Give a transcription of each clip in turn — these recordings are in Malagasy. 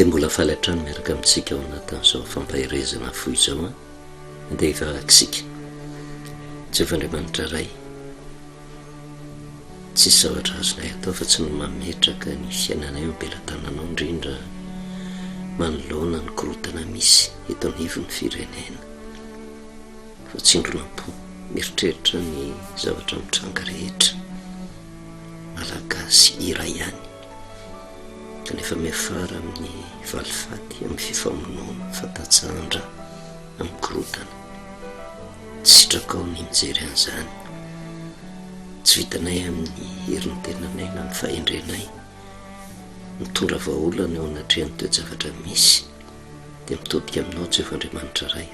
dia mbola falatrano miaraka amintsika ao anatin'izao fampahirezana foy izao a dia hivahakisika Jehovandriamanitra ray tsisy zavatra azonay atao fa tsy no mametraka ny fiainanay mbelantananao indrindra manoloana ny korotana misy eto anivon'ny firenena fa tsindronam-po mieritreritra ny zavatra mitranga rehetra malagasy iray ihany kanefa miafara amin'ny valifaty amin'ny fifamonoana fantatsahandra amin'ny korotana tsy sitrakao ny mijery an'izany tsy vitanay amin'ny herin'ny tenanay na ny fahendrenay mitondra vahaolana eo anatrehan'ny toe-javatra misy dia mitodika aminao Jehovandriamanitra ray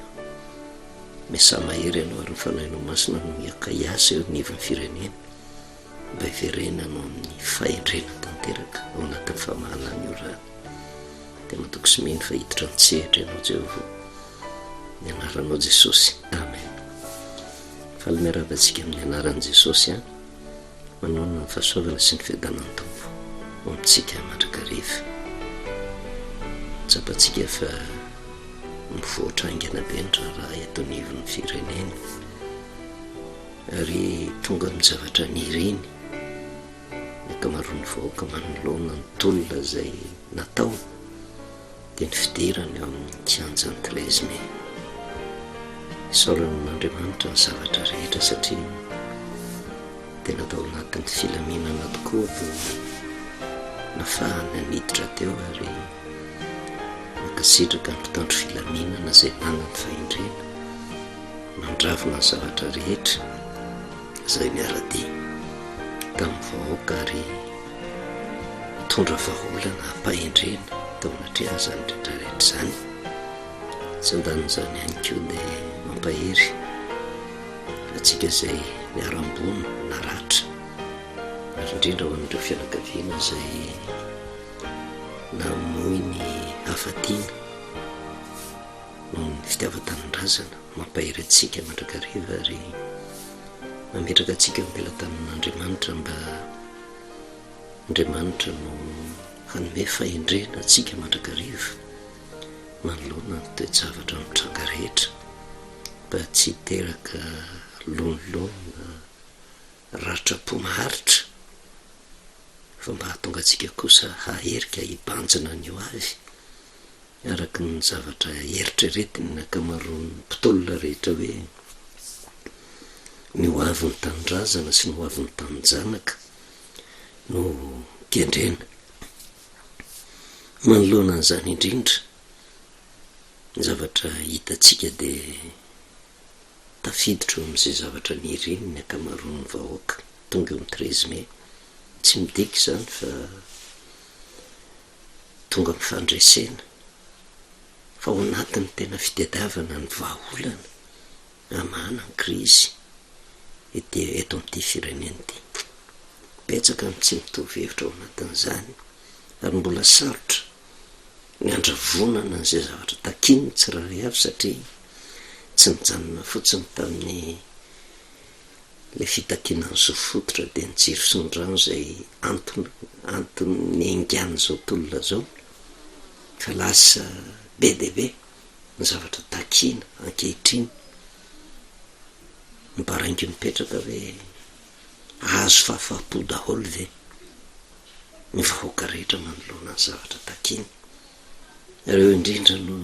miasa mahery ianao ary ny fanahinao masina no hiaka-iasa eo anivon'ny firenena mba hiverenanao amin'ny fahendrena tanteraka ao anatin'ny famahanana io rany dia matoko sy mino fa hiditra nitsehitra ianao Jehova ny anaranao Jesosy amen. Faly miaravantsika amin'ny anaran'i Jesosy a manao ny fahasoavana sy ny fiadanan'ny tompo ho amintsika mandrakariva tsapantsika fa mivoatra aingana be ny raha eto anivon'ny firenena ary tonga amin'ny zavatra niriny ny akamaroan'ny vahoaka manoloana ny tolona izay natao dia ny fidirana eo amin'ny kianjan'ny 13 Mai isaorana n'Andriamanitra ny zavatra rehetra satria dia natao anatin'ny filaminana tokoa no nafahana niditra teo ary makasitraka ny mpitandro filaminana izay nanany fahendrena mandravina ny zavatra rehetra izay miara-dia tamin'ny vahoaka ary mitondra vahaolana hampahendrena tao anatrehan' izany rehetrarehetra izany tsy andanin'izany ihany koa dia mampahery atsika izay miara-mbony naratra ary indrindra ho an'ireo fianakaviana izay namoy ny hafatiana noho ny fitiavan-tanindrazana mampahery atsika mandrakariva ary mametraka atsika mbelantanan'Andriamanitra mba Andriamanitra no hanome fahendrena atsika mandrakariva manoloana ny toe-javatra mitranga rehetra mba tsy hiteraka lonolona ratra-po maharitra fa mba hahatonga atsika kosa haherika hibanjina ny ho avy araka ny zavatra eritreretiny ny akamaroan'ny mpitolona rehetra hoe ny ho avy ny tanindrazana sy ny ho avy ny taninjanaka no kendrena manoloana an'izany indrindra ny zavatra hitatsika dia tafiditra amin'izay zavatra niriny ny akamaroan'ny vahoaka tonga eo amin'ny 13 Mai tsy midika izany fa tonga amin'ny fandresena fa ao anatin'ny tena fitadiavana ny vahaolana hamana ny krizy eto amin'ity firenena ity betsaka ny tsy mitovy hevitra ao anatin'izany ary mbola sarotra ny andravonana n'izay zavatra takininy tsiraray avy satria tsy nijanona fotsiny tamin'ny le fitakinany zofototra dia ny jiro sy ny rano izay antony engana izao tolona zao fa lasa be dia be ny zavatra takina ankehitriny mibaraingy mipetraka hoe azo fahafapo daholo ve ny vahoaka rehetra manoloana ny zavatra takina ireo indrindra no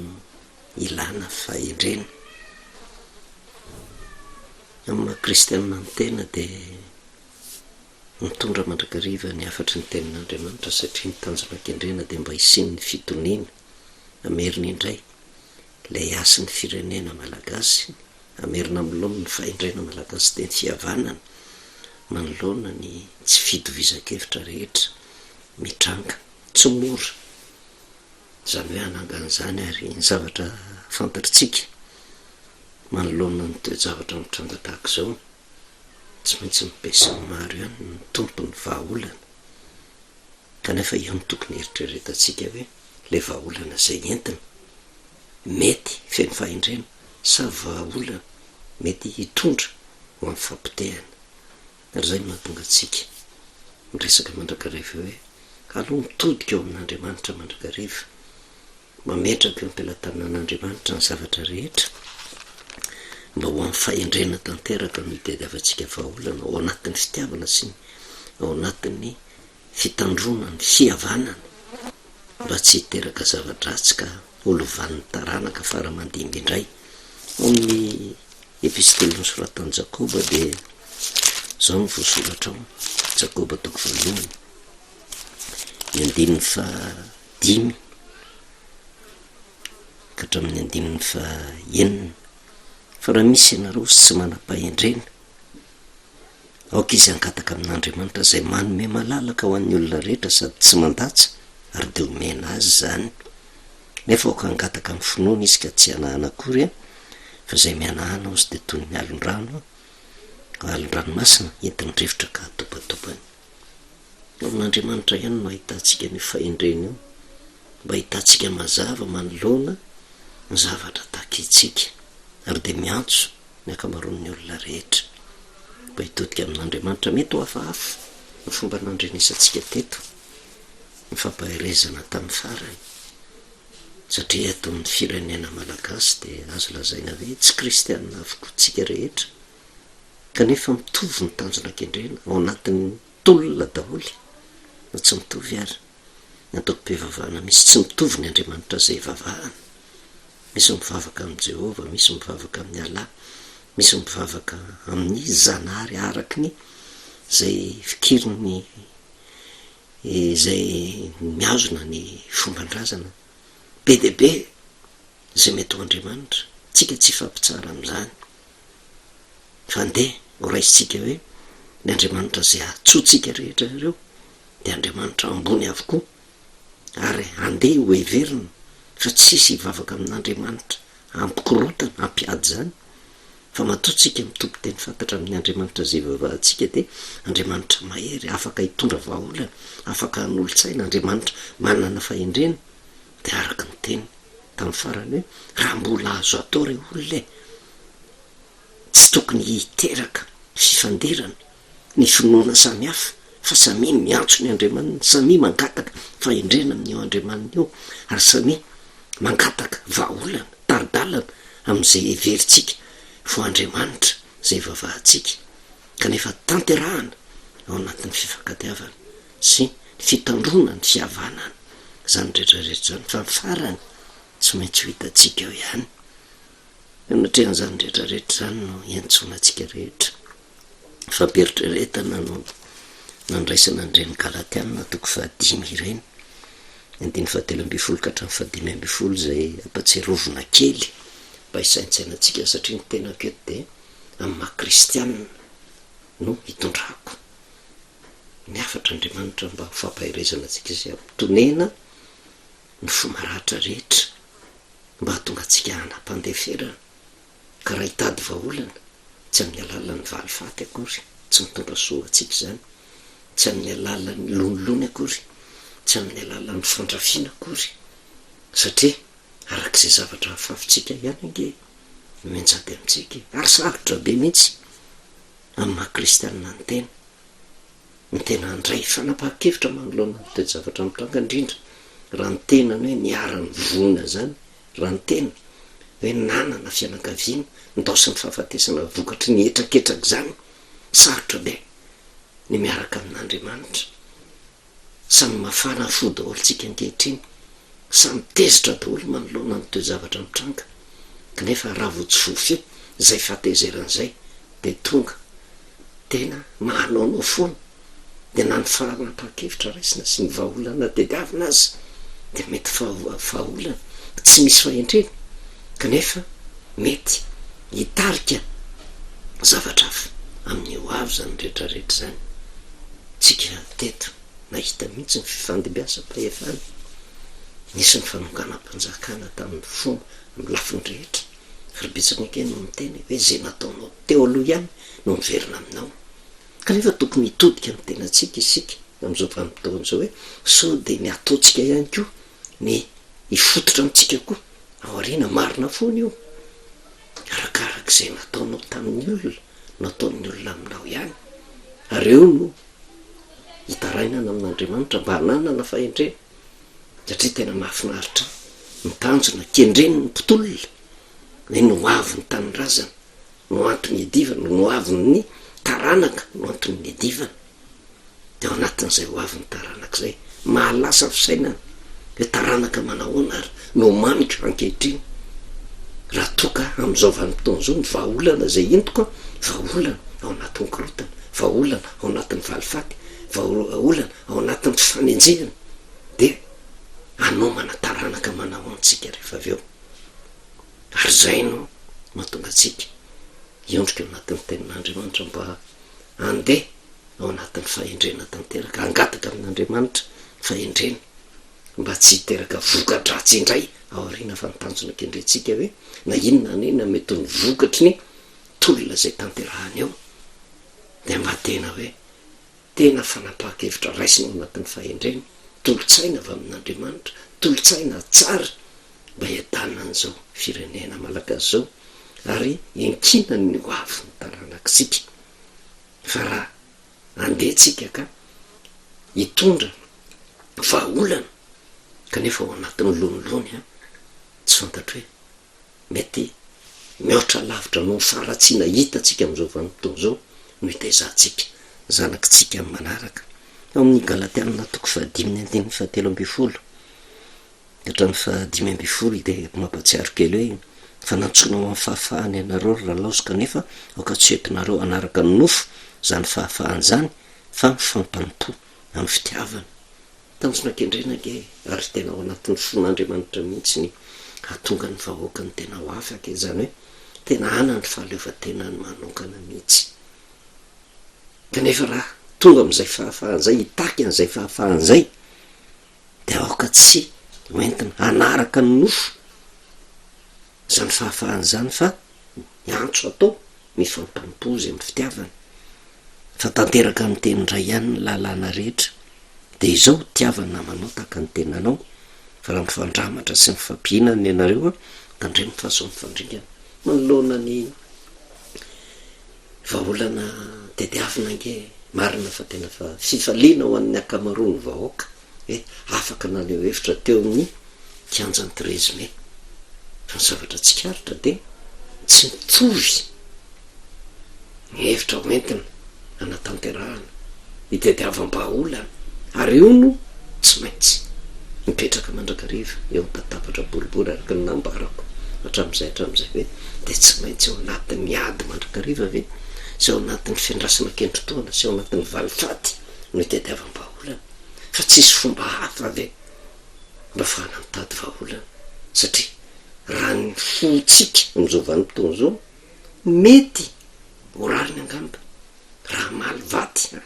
ilana fahendrena amin'ny maha-kristianina ny tena dia mitondra mandrakariva ny afatry ny tenin'Andriamanitra satria ny tanjona-kendrena dia mba hisin'ny fitoniana amerina indray ilay asin'ny firenena malagasy amerina miloana ny fahendrena malagasy dia ny fihavanana manoloana ny tsy fitovizan-kevitra rehetra mitranga tsy mora izany hoe hanangan'izany ary ny zavatra fantatritsika manoloana ny toe-javatra mitranga tahaka izao tsy maintsy mipesiny maro ihany ny tompony vahaolana kanefa io ny tokony heritreretatsika hoe le vahaolana izay entina mety feno fahendrena sa vahaolana mety hitondra ho amin'ny fampitehana ary izay mahatonga atsika miresaka mandrakariva hoe aloha mitodika ao amin'Andriamanitra mandrakariva mametraka eo ampilatanan'andriamanitra ny zavatra rehetra mba ho amin'ny fahendrena tanteraka no itediavantsika vahaolana ao anatin'ny fitiavana sy ao anatin'ny fitandrona ny fihavanana mba tsy hiteraka zavatra-tsy ka olovan'ny taranaka fara-mandimby indray. Amin'ny epistely nosoratan'i Jakoba dia zao ny voasoratra ao, Jakoba toko voalohany 5 ka hatramin'ny 9 fa raha misy ianareo tsy manam-pahendrena aoka izy angataka amin'Andriamanitra izay manome malalaka ho an'ny olona rehetra sady tsy mandatsa ary dia omena azy zany. Nefa aoka angataka amin'ny finoana izy ka tsy hanahana akory fa izay mianahana ozy dia toy ny alon-dranomasina entin'ny rivotra ka atopatopany. Amin'Andriamanitra ihany no ahitantsika ny fahendrena io mba ahitantsika mazava manoloana ny zavatra takitsika ary dia miantso ny akamaroan'ny olona rehetra mba hitodika amin'Andriamanitra. Mety ho hafahafa ny fomba nandrenesantsika teto ny fampaherezana tamin'ny farany satria eto amin'ny firenena malagasy dia azo lazaina hoe tsy kristianina avokoa tsika rehetra kanefa mitovy ny tanjonakendrena ao anatin'ny tolona daholy no tsy mitovy ary ny ataoko-pivavahana misy tsy mitovy ny Andriamanitra izay vavahana. Misy mivavaka amin'ny Jehova, misy mivavaka amin'ny Allah, misy mivavaka amin'ny zanahary araky ny zay fikiriny izay miazona ny fomban-drazana be dia be izay mety ho Andriamanitra. Tsika tsy fampitsara amin'izany fa ndeha ho raisitsika hoe ny Andriamanitra izay ahatsotsika rehetra ireo dia Andriamanitra ambony avokoa ary andeha ho heverina fa tsisy hivavaka amin'Andriamanitra ampikorotana ampiady zany fa matoatsika mitopy-teny fantatra amin'ny Andriamanitra izay vavahantsika dia Andriamanitra mahery afaka hitondra vahaolana, afaka hanolo-tsaina. Andriamanitra manana fahendrena dia araka ny teny tamin'ny farany hoe raha mbola azo atao ireo olona tsy tokony hiteraka fifandirana ny finoana samihafa fa samy miantso ny Andriamanitra, samy mangataka fahendrena amin'io Andriamanitra io ary samy mangataka vahaolana taridalana amin'izay heverintsika fo Andriamanitra izay vavahantsika kanefa tanterahana ao anatin'ny fifankatiavana sy fitandrona ny fihavanana zany rehetrarehetra zany fa farany tsy maintsy ho hitantsika eo ihany. Natrehan'izany rehetrarehetra zany no iantsonantsika rehetra fampieritrretana no nandraisana an'ireny Galatiana toko 5 ireny 17 ka hatramin'ny 15 izay ampatsiarovana kely mba hisaintsainantsika satria ny tena keto dia amin'ny maha-kristianina no hitondrako ny afatra Andriamanitra mba ho fampaherezana antsika izay ampitonena ny fomaratra rehetra mba hatonga antsika hanam-pandeferana ka raha hitady vahaolana tsy amin'ny alalan'ny valifaty akory tsy mitondra soa antsika izany, tsy amin'ny alalan'ny lonolony akory, tsy amin'ny alalan'ny fandrafiana akory satria arak'izay zavatra hafafintsika ihany ange menjady amintsika ary sarotra be mihitsy amin'ny maha-kristianina ny tena handray fanapahan-kevitra manoloana ny toe zavatra mitranga indrindra raha ny tena hoe niara-ny vona zany, raha ny tena hoe nanana fianakaviana ndaosy ny fahafatesana vokatry ny etraketraka zany sarotra be ny miaraka amin'Andriamanitra. Samy mafana fo daholo tsika ankehitriny, samy tezitra daholo manoloana ny toe zavatra mitranga kanefa raha votsofofy izay fahatezeran'izay dia tonga tena mahanaonao foana dia na ny fanapahan-kevitra raisina sy ny vahaolana tediavina azy dia mety vahaolana tsy misy fahendrena kanefa mety hitarika zavatra hafa amin'ny ho avy zany rehetrarehetra zany. Tsika teto nahita mihitsy ny fifandimbiasam-pahefana nisy ny fanonganam-panjakana tamin'ny fomba amin'ny lafiny rehetra rybetsaka ake no miteny hoe zay nataonao teo aloha ihany no miverina aminao kanefa tokony hitodika amin'ny tenantsika isika amin'izao vanim-potoana zao hoe sao dia ny ataontsika ihany koa ny hifototra amintsika koa ao ariana marina foana io arakarak'izay nataonao tamin'ny olona nataon'ny olona aminao ihany ary eo no hitarainana amin'Andriamanitra mba hananana fahendrena satria tena mahafinaritra mitanjona kendreny ny mpitolona hoe noaviny tanyrazana no antony edivana no aviny ny taranaka no antony ny edivana de ao anatin'izay hoaviny taranaka zay mahalasa fisainana hoe taranaka manahoana ary no manika ankehitriny raha toka am'izao vanimpotoana zao ny vahaolana zay intoka vahaolana ao anatin'ny korotana vahaolana ao anatin'ny valifaty vahaolana ao anatin'ny fanenjehana de anomana taranaka manahoantsika rehefa avy eo ary zay no mahatonga atsika iondrika anatin'ny tenin'andriamanitra mba andeha ao anatin'ny fahendrena tanteraka angataka amin'andriamanitra fahendrena mba tsy hiteraka vokadratsy indray ao arina fantanjona kendrentsika hoe na inona nena mety ny vokatry ny tolona zay tanterahany eo de mba tena hoe tena fanapahakevitra raisina ao anatin'ny fahendrena tolotsaina avy amin'andriamanitra tolotsaina tsara mba hiadanina an'izao firenena malagasy zao ary enkinany ny hoavy ny taranakitsika fa raha andehtsika ka hitondra vahaolana kanefa ao anatin'ny lonolony a tsy fantatro hoe mety mihoatra lavitra no faratsiana hitatsika am'izao vanimpotoana zao no hitaizahantsika zanakitsika amin'ny manaraka ao amin'ny galatianina toko 5:17 hatrany 5:10 de mampatsiaro kely hoe fa nantsona ao amin'ny fahafahany ianareo raha laoso kanefa aoka tsy entinareo anaraka ny nofo zany fahafahany zany fa mifampanompo amin'ny fitiavana tanjona kendrena ke ary tena ao anatin'ny fon'andriamanitra mihitsy ny hatonga ny vahoaka ny tena ho afaka zany hoe tena ana ny fahaleovatenany manokana mihitsy kanefa raha tonga am'izay fahafahan'zay hitaky an'izay fahafahan'zay de aoka tsy hoentina anaraka ny nofo zany fahafahany zany fa miantso atao mifampanompozy amin'ny fitiavana fa tanteraka amin'ny tenindray ihany ny lalàna rehetra de izao tiavana namanao tahaka ny tenanao fa raha mifandramatra sy mifampihinany ianareo a tandre mifaso mifandringana manoloana ny vahaolana tediavina nge marina fa tena fa fifaliana ho an'ny akamaroany vahoaka hoe afaka naleo hevitra teo amin'ny kianjany trésime fa ny zavatra tsikaritra de tsy mitovy ny hevitra hoentina anatanterahana hitediavam-bahaolana ary io no tsy maintsy mipetraka mandrakariva eo tatapatra boribory araka ny nambarako hatram'izay hoe de tsy maintsy ao anatin'ny miady mandrakariva ve sy ao anatin'ny fiandrasana kendrotoana sy ao anatin'ny valifaty no hitediavam-bahaolana fa tsisy fomba hafa ave mba fahana mitady vahaolana satria raha ny fotsika am'izao vanimpotoana zao mety orariny angamba raha maly vaty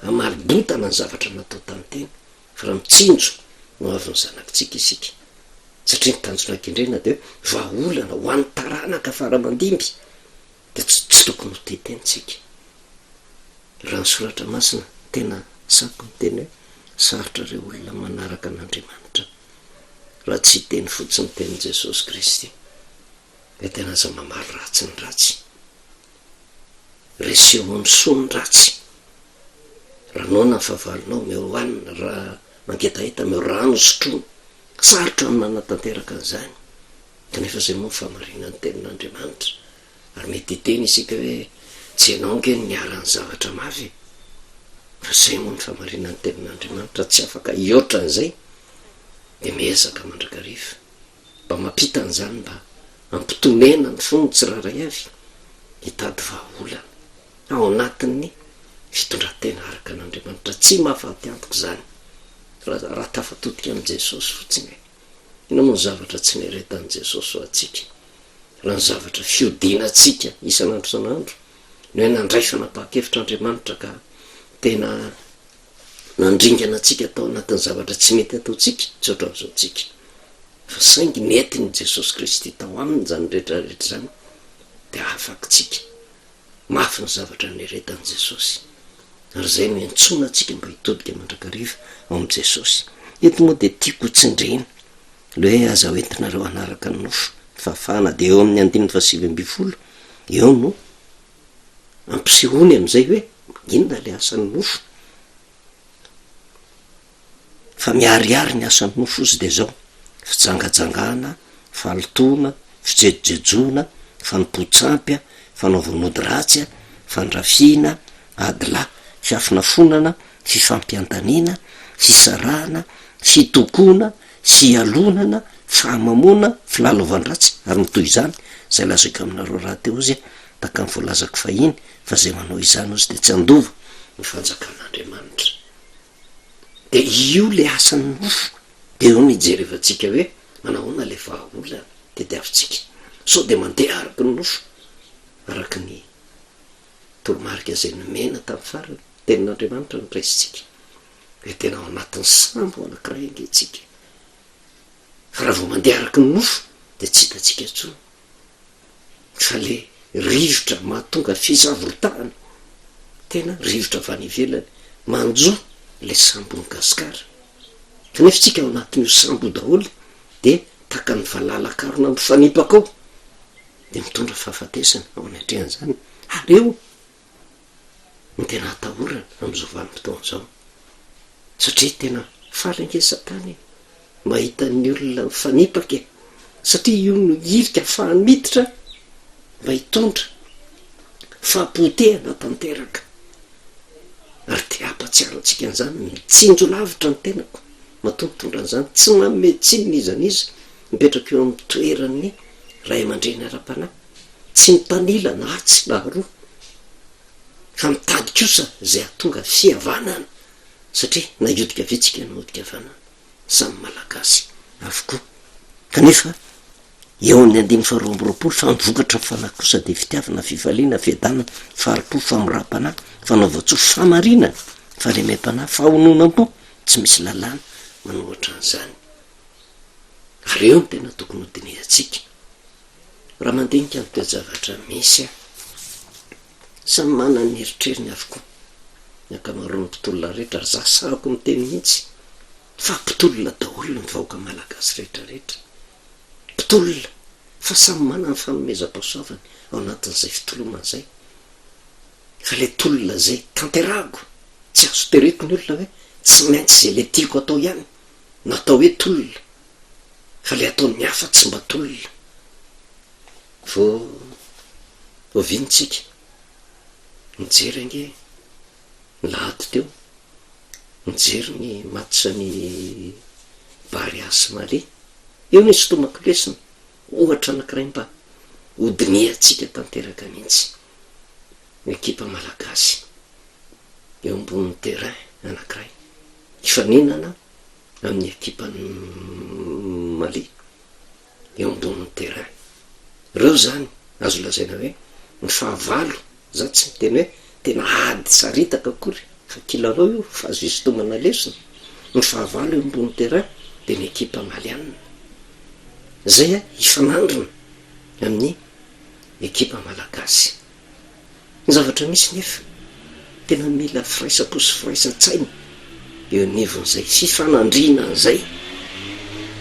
amaly botana ny zavatra natao tanytena fa raha mitsinjo no avy ny zanakitsika isika satria ny tanjona kendrena de hoe vahaolana ho an'ny taranaka faramandimby de tsy tokony ho tetenitsika raha ny soratra masina tena sako ny teny hoe sarotra reo olona manaraka an'andriamanitra raha tsy teny fotsiny teny Jesosy Kristy de tena aza mamary ratsy ny ratsy reseho ny soa ny ratsy raha nona ny fahavalonao meo hoanina raha mangetaheta meo rano sotrony sarotra ny manatanteraka an'izany kanefa zay moa nyfamarina ny tenin'andriamanitra ary mety hiteny isika hoe tsy ianao nge niara ny zavatra mavy fa zay moa ny famarina ny tenin'andriamanitra tsy afaka ioatra an'izay de miezaka mandrakariva mba mampita an'izany mba ampitonena ny fony tsiraray avy hitady vahaolana ao anatin'ny fitondratena araka an'andriamanitra tsy mahafaty antoko zany raha tafatotika am' Jesosy fotsiny ina moa ny zavatra tsy nieretan'i Jesosy ho atsika raha ny zavatra fiodinatsika isan'andro san'andro no hoe nandray fanapaha-kevitr'andriamanitra ka tena nandringana atsika atao anatin'ny zavatra tsy mety ataotsika tsy oatra am'izao tsika fa saingy netiny Jesosy Kristy tao aminy zany rehetrarehetra zany de afaky tsika mafy ny zavatra nieretan'i Jesosy ary zay no entsona atsika mba hitodika mandrakariva ao am' Jesosy eto moa de tiako tsindrena le hoe aza hoentinareo anaraka ny nofo fahafahana de eo amin'ny 5:20 eo no ampisehony am'izay hoe inona le asan'ny nofo fa miariary ny asan'ny nofo izy de zao fijangajangana, falitona, fijejojona, fanompotsampya, fanaovanody ratsya, fandrafina, adila, fiafinafonana, fifampiantanina, fisarahana, fitokona, fialonana, fahamamona, filalaovandratsy, ary mitoy izany zay lazaiko aminareo raha teo izy taka ny voalazako fahiny fa zay manao izany ozy de tsy andova ny fanjakan'Andriamanitra. De io le asan'ny nofo, de eo nijerevantsika hoe manahoana le vahaolana tediavitsika sao de mandeha araky ny nofo, araky ny toromarika zay nomena tamin'ny farany tenin'Andriamanitra ny raisitsika hoe tena ao anatin'ny sambo anankiray angetsika. Fa raha vao mandeha araky ny nofo de tsy hitatsika intsony, fa le rivotra mahatonga fizavorotahana tena rivotra avy any ivelany manjo le sambony gasikara. Kanefa tsika ao anatin'io sambo daholo de taka ny valalakarona mifanipaka ao de mitondra fahafatesana ao anatrehan'izany. Ary eo ny tena hatahorana am'izao vanim-potoana zao, satria tena faly ange Satana mahita ny olona mifanipaka, satria io no irika ahafahany miditra mba hitondra fahampotehana tanteraka. Ary te hampatsiaro antsika an'izany mitsinjo lavitra ny tenako matondotondrana an'izany, tsy manome tsinona iza n'iza mipetraka eo amin'ny toeran'ny ray aman-dreny ara-panahy, tsy mitanila na atsy na roa, fa mitady kosa zay ahatonga fihavanana, satria na iodika vitsika no odika havanana samy malagasy avokoa. Kanefa eo amin'ny 5 fa mivokatra fanahy kosa de fitiavana, fivaliana, fiadanana, faripo, famoram-panahy, fanaova-tso, famarinana, falemem-panahy, fahononam-po, tsy misy lalàna manohatra an'izany. Ary eo ny tena tokony ho dinihantsika raha mandinika ny toe-javatra misy samy manana ny eritreriny avokoa ny ankamaroan'ny mpitolona rehetra, ary zasahako miteny mihitsy fa mpitolona daholo ny vahoaka malagasy rehetrarehetra, mpitolona fa samy manana ny fanomezam-pahasoavany ao anatin'izay fitolomana izay. Fa le tolona zay tanterago, tsy azo tereko ny olona hoe tsy maintsy zay le tiako atao ihany natao hoe tolona, fa le ataony hafa tsy mba tolona. Vo vinitsika mijery ange lahady teo, mijery ny matisany Bariasy Mali, eo nisy fotoamako lesina ohatra anankiray mba hodinihantsika tanteraka mihitsy. Ekipa malagasy eo ambonin'ny terrain anankiray hifaninana amin'ny ekipan'ny Mali eo ambonin'ny terrain. Reo zany azo lazaina hoe ny fahavalo, za tsy miteny hoe tena ady saritaka akory fa kilalao io fa azo isotomana lesona. Ny fahavalo eo ambonin'ny terrain de ny ekipa malianina zay hifanandrina amin'ny ekipa malagasy. Ny zavatra misy nefa tena mila firaisapo sy firaisan-tsaina eo anivon'izay fifanandrina an'izay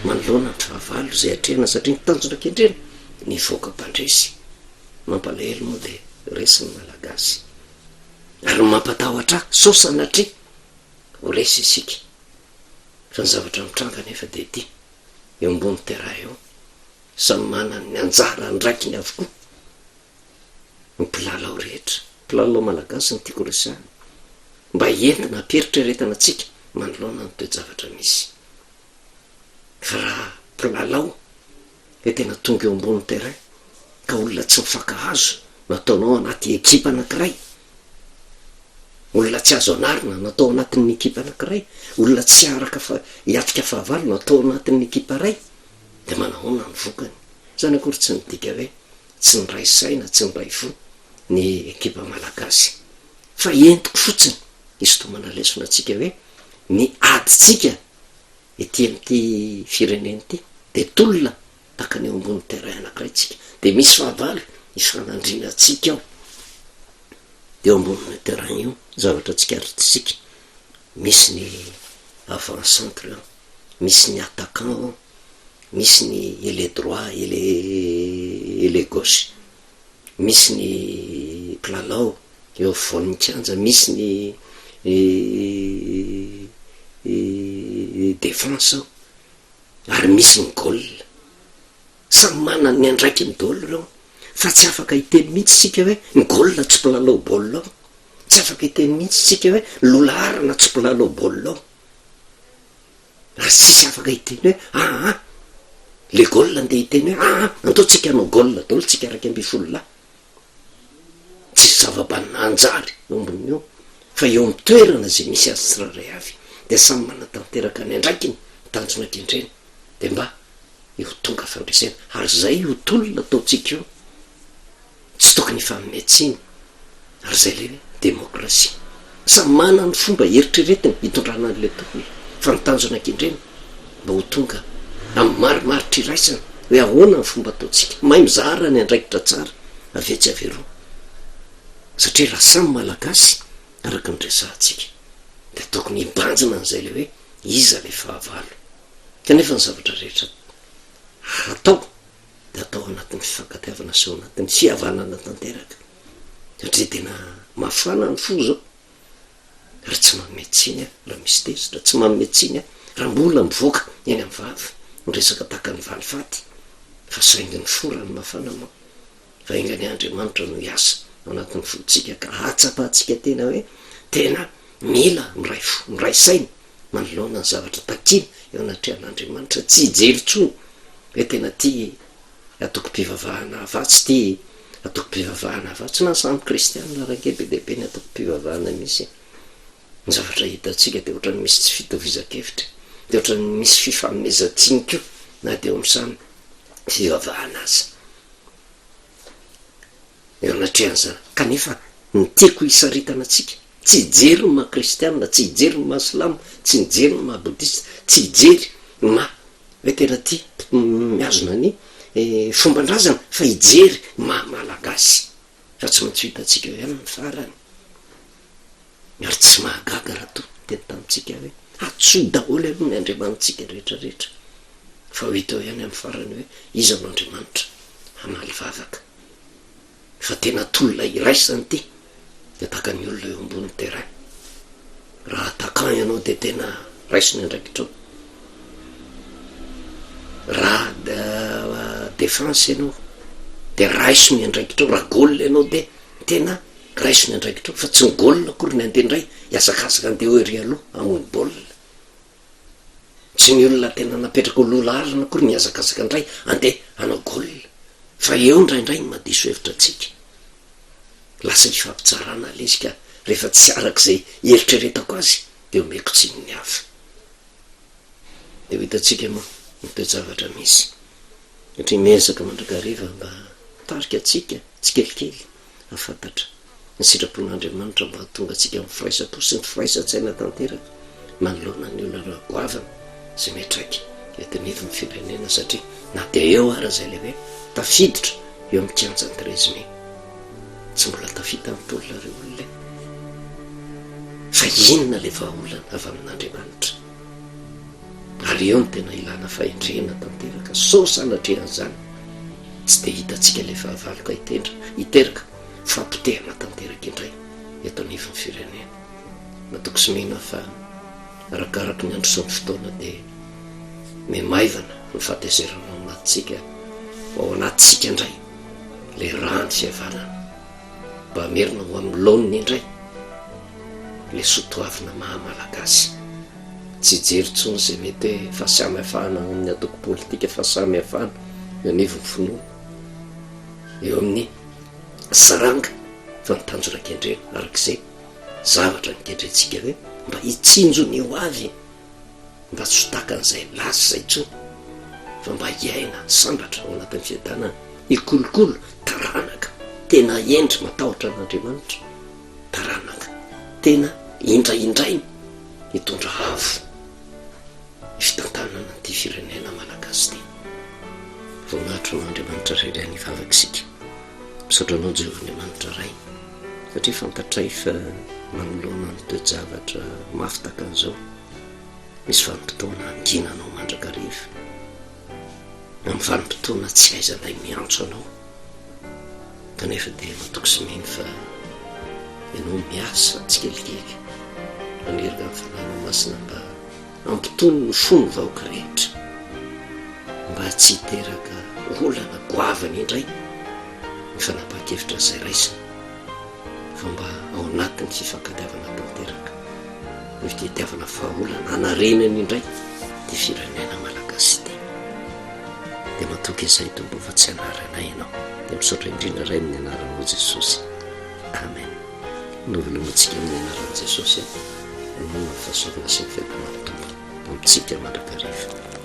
manoloana ny fahavalo zay atrehana, satria ny tanjona kendrena ny voaka mpandresy. Mampalahelo moa de resin'ny malagasy ary mampatahotra sao sanatria ho resy isika, fa ny zavatra mitranga nefa de ty eo ambony terrain eo samy manana ny anjara andraikiny avokoa ny mpilalao rehetra. Mpilalao malagasy ny tiako resahana mba entina hampieritraretana atsika manoloana ny toe-javatra misy. Fa raha mpilalao hoe tena tonga eo ambony terrain ka olona tsy mifankahazo nataonao anaty ekipa anankiray, olona tsy azo anarina natao anatin'ny ekipa anankiray, olona tsy araka hiatrika fahavalo natao anatin'ny ekipa ray, de manahoana ny vokany. Zany akory tsy midika hoe tsy nyray saina, tsy nyray fo ny ekipa malagasy, fa entiko fotsiny isotomana lesona atsika hoe ny aditsika ety amin'ity fireneny ity de tolona taka ny eo ambony terrain anankiray tsika, de misy fahavalo ifanandrina atsika ao de eo amboniny terrain io zavatra tsikarititsika, misy ny avant centre ao, misy ny attaquant ao, misy ny aile droit, aile gauche, misy ny mpilalao eo afovoan'ny kianja, misy ny défense ao, ary misy ny golina samy manany ny andraiky ny dolo reo fa tsy afaka hiteny mihitsy sika hoe ny golina tsy mpilalao baolina ao tsy afaka hiteny mihitsy sika hoe lola arina tsy mpilalao baolina ao ary tsisy afaka hiteny hoe aa le golina ndeha hiteny hoe antaotsika hanao golina dolo tsika araky ambifolo lahy tsy zava-banina anjary eo amboniny eo fa eo amin'ny toerana zay misy azy tsiraray avy de samy manatanteraka ny andraikiny tanjona kendreny de mba io tonga fandresena ary zay io tolona ataotsika io tsy tokony hifanometsiny ary zay le demokrasia samy mana ny fomba eritreretiny hitondrana an'le tokony fa nitanjona kendreny mba ho tonga amin'ny marimaritra iraisana hoe ahoana ny fomba ataotsika mahay mizahara ny andraikitra tsara avetsy averoa satria raha samy malagasy araka nyresahantsika de tokony hibanjina n'izay le hoe iza le fahavalo kanefa ny zavatra rehetra atao de atao anatin'ny fifankatiavana sy ao anatin'ny fihavanana tanteraka satria tena mafana ny fo zao raha tsy mametsiny raha misy tezitra tsy mametsiny raha mbola mivoaka eny amin'ny vavy nyresaka taka ny valifaty fa saingy ny fo rany mafana mao fa inga ny Andriamanitra no hiasa ao anatin'ny fotsika ka atsapahtsika tena hoe tena mila miray saina manoloana ny zavatra takiny eo anatrehan'Andriamanitra tsy hijery tsony hoe tena ty atoko mpivavahana avatsy ty atoko mpivavahana avatsy na samy kristianina rake be dehibe ny atoko mpivavahana misy ny zavatra hitatsika de ohatrany misy tsy fitovizakevitra de ohatrany misy fifamezatsinikio na de eo am'samy fivavahana azy eo anatrehan'zany kanefa ny tiako hisaritana atsika tsy hijery ny maha kristianina tsy hijery ny maha silamo tsy hijery ny maha bodista tsy hijery ma hoe tena ty miazona ny fombandrazana fa hijery maha malagasy fa tsy maintsy hitatsika hoe any ny farany ary tsy mahagaga raha to teny tamitsika hoe atsoy daholo aloha ny Andriamanitsika rehetrarehetra fa ho hita ihany amin'ny farany hoe iza no Andriamanitra hamaly vavaka fa tena tolona iraisany ty de taka ny olona eo ambony terrain raha takan ianao de tena raisiny andraikitrao raha defense ianao de raisiny andraikitrao raha golina ianao de tena raisiny andraikitrao fa tsy ny golina akory ny andendray hiazakazaka andeha hoe ry aloha amony baolina tsy ny olona tena napetraka lola arina akory ny hazakazaka andray andeha hanao golina fa eo ndraindray ny madiso hevitra atsika lasa hifampitsarana lesika rehefa tsy arak'izay eritreretako azy de omeko tsinony hafa de ho hitatsika moa nytoejavatra misy satria miezaka mandrakariva mba tarika atsika tsy kelikely afantatra ny sitrapon'Andriamanitra mba tonga atsika amin'ny firaisapo sy ny firaisan-tsaina tanteraka manoloana ny olona raha goavana zay metraiky etinivy ny firenena satria na de eo ara zay le hoe tafiditra eo amin'ny kianjan'ny 13 mai tsy mbola tafita amin'olona reo olona fa inona le vahaolana avy amin'Andriamanitra ary eo ny tena ilana fahendrena tanteraka so sanatrehan'zany tsy de hitatsika le fahavaloka hiteraka fampitehana tanteraka indray eto anivy ny firenena natoko sy mihina fa arakaraky ny andro sy ny fotoana de memaivana ny fahatezerana ao anatsika ao anatsika indray le raha ny fihavanana mba merina ho amin'ny laoniny indray le sotoavina mahamalagasy tsy jery tsony zay mety hoe fa samy hafahana amin'ny atoko politika fa samy hafahana eo anivy ny finoana eo amin'ny saranga fa nitanjona kendrena arak'izay zavatra nikendrentsika hoe mba hitsinjony eo avy mba tsy sotakan'izay lasy zay tsony fa mba hiaina sambatra ao anatin'ny fiadanana hikolokolo taranaka tena endry matahotra an'Andriamanitra taranaka tena indraindrainy hitondra avo fitantanana ty firenena malagasy ty voninahitro n'Andriamanitra ray ilay nivavaka isika misaotranao Jehovan'Andriamanitra ray satria fantatray fa manoloana ny toejavatra mafy takan'izao misy vanim-potoana anginanao mandrakariva amin'ny vanim-potoana tsy aizanay miantso anao kanefa dia matoko sy mino fa ianao miasa tsy kelikely manerika ny fanana masina mba ampitony ny fony vahoaka rehetra mba tsy hiteraka olana goavana indray ny fanapa-kevitra zay raisa fa mba ao anatin'ny fifankatiavana tanteraka ny fititiavana fahaolana anarenany indray dia firenena malagasy ty dia matoky izay tombo fa tsy anarana ianao dia misaotra indrindra ray amin'ny anaranao Jesosy, amen. Novelomantsika amin'ny anaran'i Jesosy no mahafahasoavana sy ny fiadanana tompo amintsika mandrakariva.